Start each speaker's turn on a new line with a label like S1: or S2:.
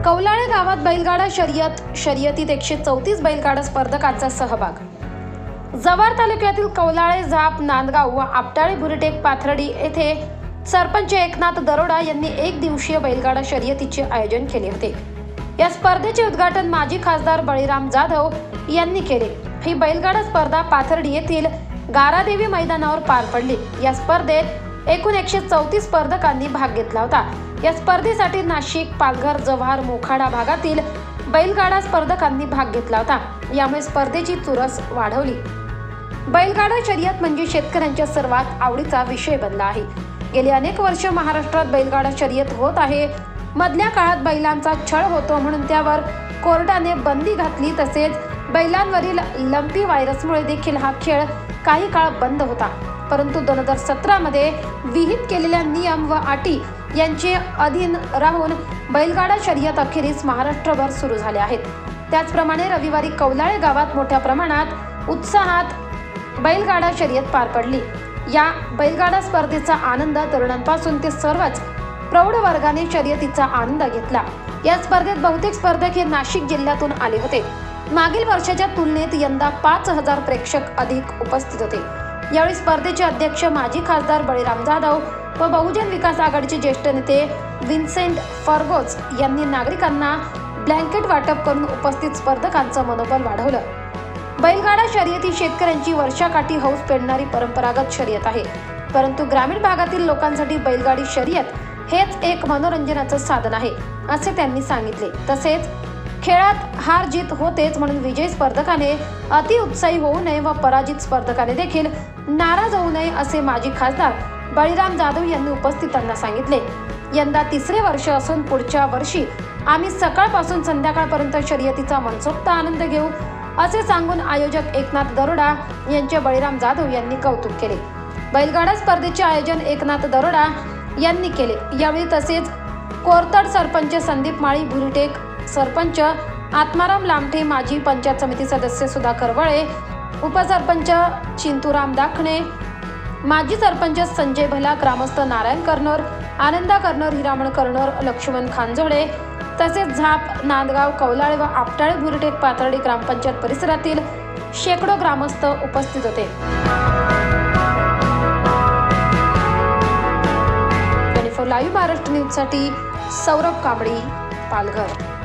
S1: कौलाळे गावात बैलगाडा शर्यतीत 134 बैलगाडा स्पर्धकांचा सहभाग। जव्हार तालुक्यातील कौलाळे, झाप, नांदगाव व आपटाळे, बुरटेक, पाथर्डी येथे सरपंच एकनाथ दरोडा यांनी एक दिवसीय बैलगाडा शर्यतीचे आयोजन केले होते। या स्पर्धेचे उद्घाटन माजी खासदार बळीराम जाधव यांनी केले। ही बैलगाडा स्पर्धा पाथर्डी येथील गारादेवी मैदानावर पार पडली। या स्पर्धेत एकूण 134 स्पर्धकांनी भाग घेतला होता। या स्पर्धेसाठी नाशिक, पालघर, जव्हार, मोखाडा भागातील बैलगाडा स्पर्धकांनी भाग घेतला होता। यामुळे स्पर्धेची चुरस वाढवली। बैलगाडा शर्यत म्हणजे शेतकऱ्यांच्या सर्वात आवडीचा विषय बनला आहे। गेली अनेक वर्ष महाराष्ट्रात बैलगाडा शर्यत होत आहे। मधल्या काळात बैलांचा छळ होतो म्हणून त्यावर कोर्टाने बंदी घातली। तसेच बैलांवरील लंपी व्हायरसमुळे देखील हा खेळ काही काळ बंद होता। परंतु 2017 मध्ये विहित केलेल्या नियम व अटी यांचे अधीन राहून बैलगाडा शर्यत अखेरीस महाराष्ट्रभर सुरू झाले आहेत। त्याचप्रमाणे रविवारी कौलाळे गावात मोठ्या प्रमाणात उत्साहात बैलगाडा शर्यत पार पडली। या बैलगाडा स्पर्धेचा आनंद तरुणांपासून ते सर्वच प्रौढ वर्गाने शर्यतीचा आनंद घेतला। या स्पर्धेत बहुतेक स्पर्धक हे नाशिक जिल्ह्यातून आले होते। मागील वर्षाच्या तुलनेत यंदा 5000 प्रेक्षक अधिक उपस्थित होते। यावेळी स्पर्धेचे अध्यक्ष माजी खासदार बळीराम जाधव व बहुजन विकास आघाडीचे ज्येष्ठ नेते विन्सेंट फर्गोस यांनी नागरिकांना ब्लँकेट वाटप करून उपस्थित स्पर्धकांचं मनोबल वाढवलं। बैलगाडा शर्यत ही शेतकऱ्यांची वर्षाकाठी हौस पेटणारी परंपरागत शर्यत आहे। परंतु ग्रामीण भागातील लोकांसाठी बैलगाडी शर्यत हेच एक मनोरंजनाचं साधन आहे असे त्यांनी सांगितले। तसेच खेळात हार जीत होतेच म्हणून विजयी स्पर्धकाने अति उत्साही होऊ नये व पराजित स्पर्धकाने देखील नाराज होऊ नये असे माजी खासदार बळीराम जाधव यांनी उपस्थितांना सांगितले। यंदा 3रे वर्ष असून पुढच्या वर्षी आम्ही सकाळपासून संध्याकाळपर्यंत शर्यतीचा मनसोक्त आनंद घेऊ असे सांगून आयोजक एकनाथ दरोडा यांचे बळीराम जाधव यांनी कौतुक केले। बैलगाडा स्पर्धेचे आयोजन एकनाथ दरोडा यांनी केले। यावेळी तसेच कोरतड सरपंच संदीप माळी, बुरटेक सरपंच आत्माराम लामटे, माजी पंचायत समिती सदस्य सुधाकर वळे, उपसरपंच चिंतूराम दाखणे, माजी सरपंच संजय भला, ग्रामस्थ नारायण कर्नर, आनंदा कर्नर, हिरामण कर्नर, लक्ष्मण खांजोळे तसेच झाप, नांदगाव, कौलाळे व आपटाळे, बुरटेक, पाथर्डी ग्रामपंचायत परिसरातील शेकडो ग्रामस्थ उपस्थित होते। 24 लाईव्ह महाराष्ट्र न्यूजसाठी सौरभ कांबळी, पालघर।